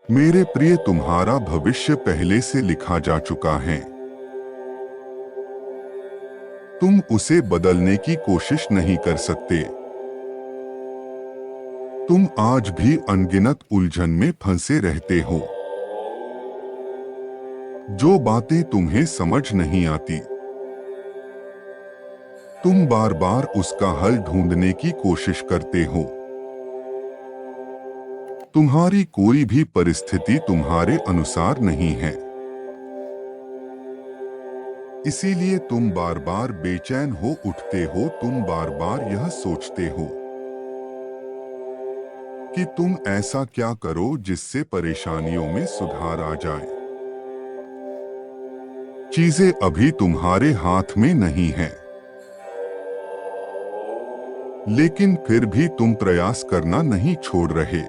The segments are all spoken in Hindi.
मेरे प्रिय, तुम्हारा भविष्य पहले से लिखा जा चुका है। तुम उसे बदलने की कोशिश नहीं कर सकते। तुम आज भी अनगिनत उलझन में फंसे रहते हो। जो बातें तुम्हें समझ नहीं आती, तुम बार बार उसका हल ढूंढने की कोशिश करते हो। तुम्हारी कोई भी परिस्थिति तुम्हारे अनुसार नहीं है। इसीलिए तुम बार बार बेचैन हो उठते हो। तुम बार बार यह सोचते हो कि तुम ऐसा क्या करो जिससे परेशानियों में सुधार आ जाए। चीजें अभी तुम्हारे हाथ में नहीं है, लेकिन फिर भी तुम प्रयास करना नहीं छोड़ रहे।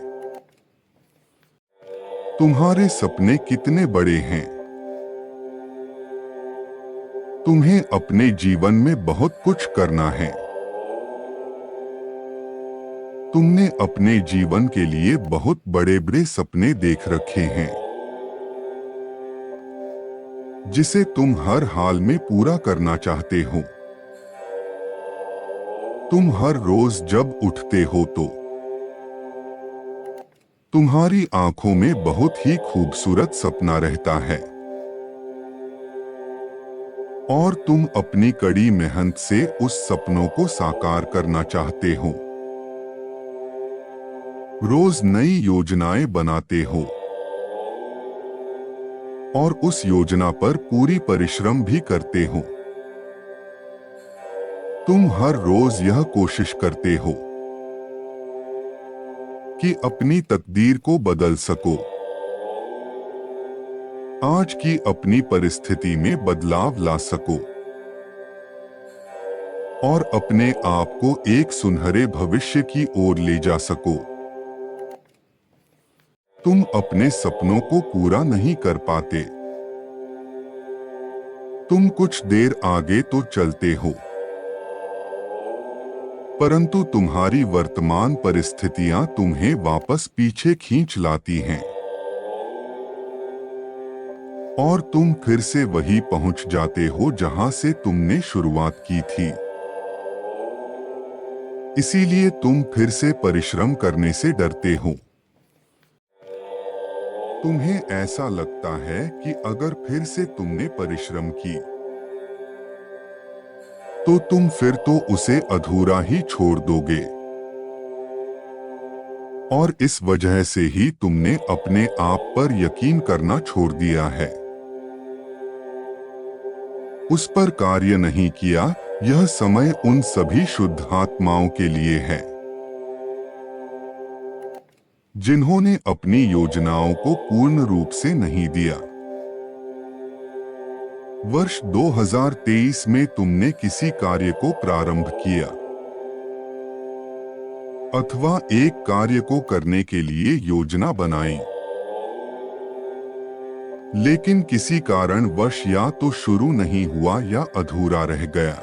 तुम्हारे सपने कितने बड़े हैं। तुम्हें अपने जीवन में बहुत कुछ करना है। तुमने अपने जीवन के लिए बहुत बड़े बड़े सपने देख रखे हैं, जिसे तुम हर हाल में पूरा करना चाहते हो। तुम हर रोज जब उठते हो तो तुम्हारी आंखों में बहुत ही खूबसूरत सपना रहता है, और तुम अपनी कड़ी मेहनत से उस सपनों को साकार करना चाहते हो। रोज नई योजनाएं बनाते हो और उस योजना पर पूरी परिश्रम भी करते हो। तुम हर रोज यह कोशिश करते हो कि अपनी तकदीर को बदल सको। आज की अपनी परिस्थिति में बदलाव ला सको और अपने आप को एक सुनहरे भविष्य की ओर ले जा सको। तुम अपने सपनों को पूरा नहीं कर पाते। तुम कुछ देर आगे तो चलते हो, परंतु तुम्हारी वर्तमान परिस्थितियां तुम्हें वापस पीछे खींच लाती हैं, और तुम फिर से वहीं पहुंच जाते हो जहां से तुमने शुरुआत की थी। इसीलिए तुम फिर से परिश्रम करने से डरते हो। तुम्हें ऐसा लगता है कि अगर फिर से तुमने परिश्रम की तो तुम फिर तो उसे अधूरा ही छोड़ दोगे, और इस वजह से ही तुमने अपने आप पर यकीन करना छोड़ दिया है। उस पर कार्य नहीं किया। यह समय उन सभी शुद्ध आत्माओं के लिए है जिन्होंने अपनी योजनाओं को पूर्ण रूप से नहीं दिया। वर्ष 2023 में तुमने किसी कार्य को प्रारंभ किया अथवा एक कार्य को करने के लिए योजना बनाई, लेकिन किसी कारणवश या तो शुरू नहीं हुआ या अधूरा रह गया।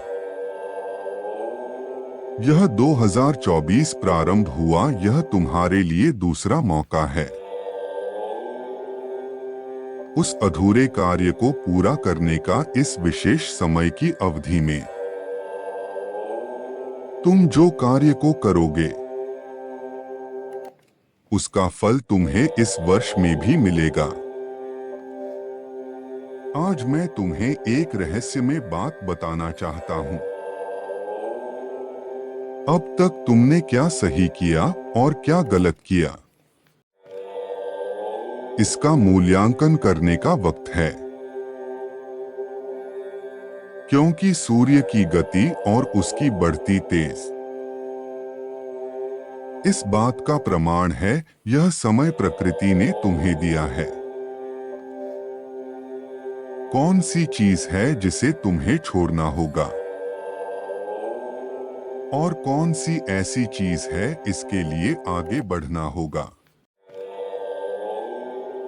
यह 2024 प्रारंभ हुआ। यह तुम्हारे लिए दूसरा मौका है उस अधूरे कार्य को पूरा करने का। इस विशेष समय की अवधि में तुम जो कार्य को करोगे उसका फल तुम्हें इस वर्ष में भी मिलेगा। आज मैं तुम्हें एक रहस्यमय बात बताना चाहता हूं। अब तक तुमने क्या सही किया और क्या गलत किया, इसका मूल्यांकन करने का वक्त है। क्योंकि सूर्य की गति और उसकी बढ़ती तेज इस बात का प्रमाण है। यह समय प्रकृति ने तुम्हें दिया है। कौन सी चीज है जिसे तुम्हें छोड़ना होगा, और कौन सी ऐसी चीज है इसके लिए आगे बढ़ना होगा।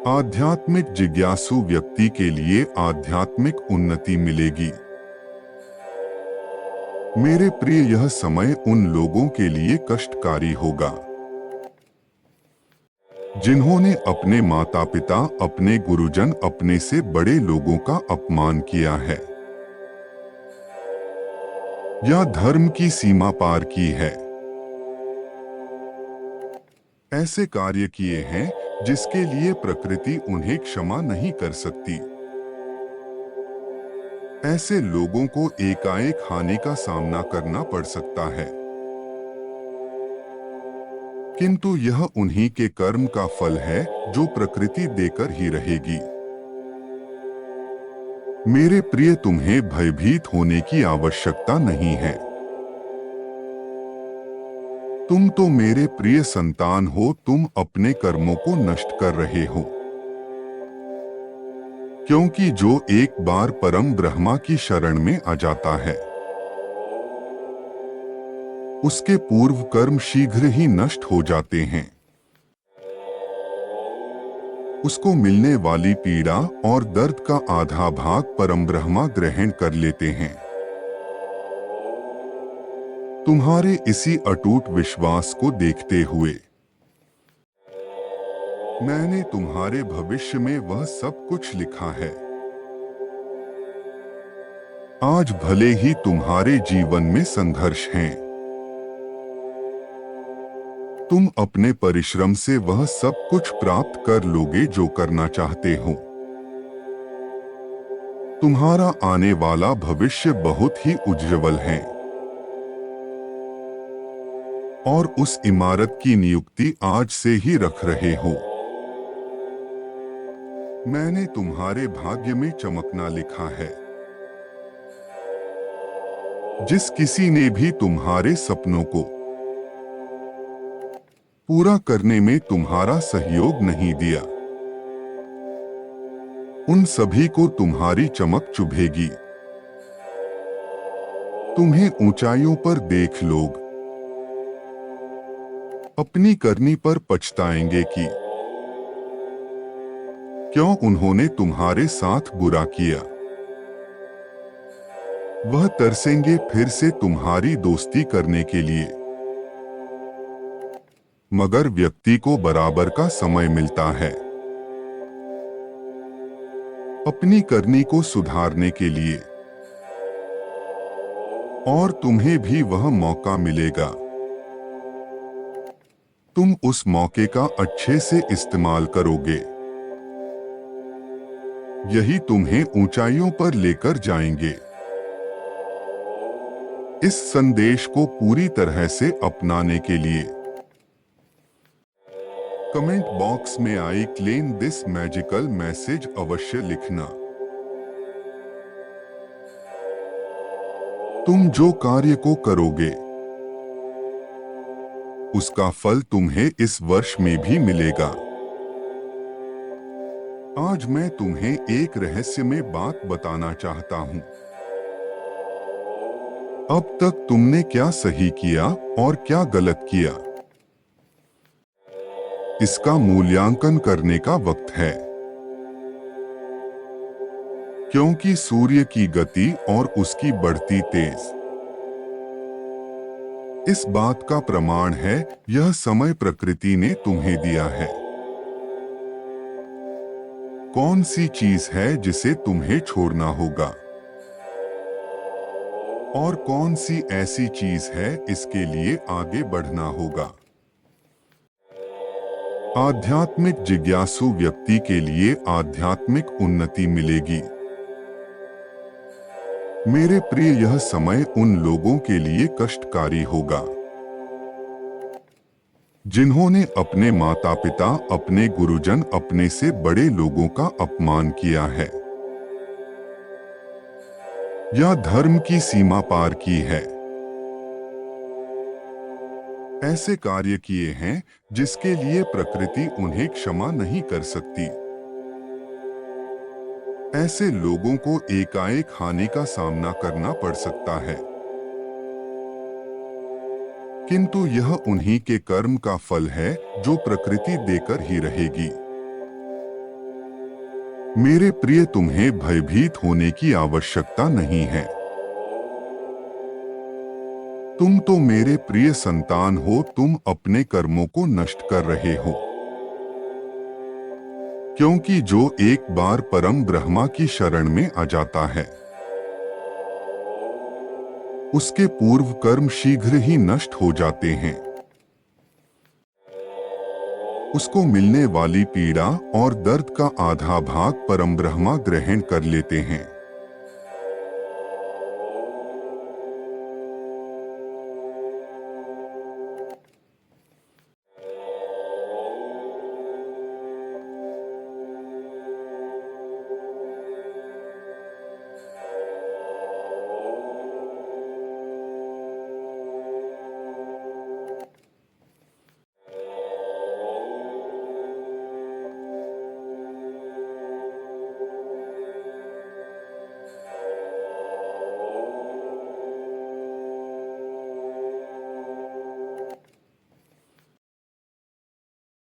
आध्यात्मिक जिज्ञासु व्यक्ति के लिए आध्यात्मिक उन्नति मिलेगी। मेरे प्रिय, यह समय उन लोगों के लिए कष्टकारी होगा जिन्होंने अपने माता पिता, अपने गुरुजन, अपने से बड़े लोगों का अपमान किया है या धर्म की सीमा पार की है, ऐसे कार्य किए हैं जिसके लिए प्रकृति उन्हें क्षमा नहीं कर सकती। ऐसे लोगों को एकाएक हानि का सामना करना पड़ सकता है, किंतु यह उन्हीं के कर्म का फल है जो प्रकृति देकर ही रहेगी। मेरे प्रिय, तुम्हें भयभीत होने की आवश्यकता नहीं है। तुम तो मेरे प्रिय संतान हो, तुम अपने कर्मों को नष्ट कर रहे हो, क्योंकि जो एक बार परम ब्रह्मा की शरण में आ जाता है उसके पूर्व कर्म शीघ्र ही नष्ट हो जाते हैं। उसको मिलने वाली पीड़ा और दर्द का आधा भाग परम ब्रह्मा ग्रहण कर लेते हैं। तुम्हारे इसी अटूट विश्वास को देखते हुए मैंने तुम्हारे भविष्य में वह सब कुछ लिखा है। आज भले ही तुम्हारे जीवन में संघर्ष हैं, तुम अपने परिश्रम से वह सब कुछ प्राप्त कर लोगे जो करना चाहते हो। तुम्हारा आने वाला भविष्य बहुत ही उज्जवल है और उस इमारत की नियुक्ति आज से ही रख रहे हो। मैंने तुम्हारे भाग्य में चमकना लिखा है। जिस किसी ने भी तुम्हारे सपनों को पूरा करने में तुम्हारा सहयोग नहीं दिया, उन सभी को तुम्हारी चमक चुभेगी। तुम्हें ऊंचाइयों पर देख लोग अपनी करनी पर पछताएंगे कि क्यों उन्होंने तुम्हारे साथ बुरा किया। वह तरसेंगे फिर से तुम्हारी दोस्ती करने के लिए, मगर व्यक्ति को बराबर का समय मिलता है अपनी करनी को सुधारने के लिए, और तुम्हें भी वह मौका मिलेगा। तुम उस मौके का अच्छे से इस्तेमाल करोगे, यही तुम्हें ऊंचाइयों पर लेकर जाएंगे। इस संदेश को पूरी तरह से अपनाने के लिए कमेंट बॉक्स में I claim this magical message अवश्य लिखना। तुम जो कार्य को करोगे उसका फल तुम्हें इस वर्ष में भी मिलेगा। आज मैं तुम्हें एक रहस्यमय बात बताना चाहता हूं। अब तक तुमने क्या सही किया और क्या गलत किया, इसका मूल्यांकन करने का वक्त है, क्योंकि सूर्य की गति और उसकी बढ़ती तेज इस बात का प्रमाण है। यह समय प्रकृति ने तुम्हें दिया है। कौन सी चीज है जिसे तुम्हें छोड़ना होगा और कौन सी ऐसी चीज है इसके लिए आगे बढ़ना होगा। आध्यात्मिक जिज्ञासु व्यक्ति के लिए आध्यात्मिक उन्नति मिलेगी। मेरे प्रिय, यह समय उन लोगों के लिए कष्टकारी होगा जिन्होंने अपने माता पिता, अपने गुरुजन, अपने से बड़े लोगों का अपमान किया है या धर्म की सीमा पार की है। ऐसे कार्य किए हैं जिसके लिए प्रकृति उन्हें क्षमा नहीं कर सकती। ऐसे लोगों को एकाएक हानि का सामना करना पड़ सकता है, किंतु यह उन्हीं के कर्म का फल है जो प्रकृति देकर ही रहेगी। मेरे प्रिय, तुम्हें भयभीत होने की आवश्यकता नहीं है। तुम तो मेरे प्रिय संतान हो, तुम अपने कर्मों को नष्ट कर रहे हो, क्योंकि जो एक बार परम ब्रह्मा की शरण में आ जाता है, उसके पूर्व कर्म शीघ्र ही नष्ट हो जाते हैं। उसको मिलने वाली पीड़ा और दर्द का आधा भाग परम ब्रह्मा ग्रहण कर लेते हैं।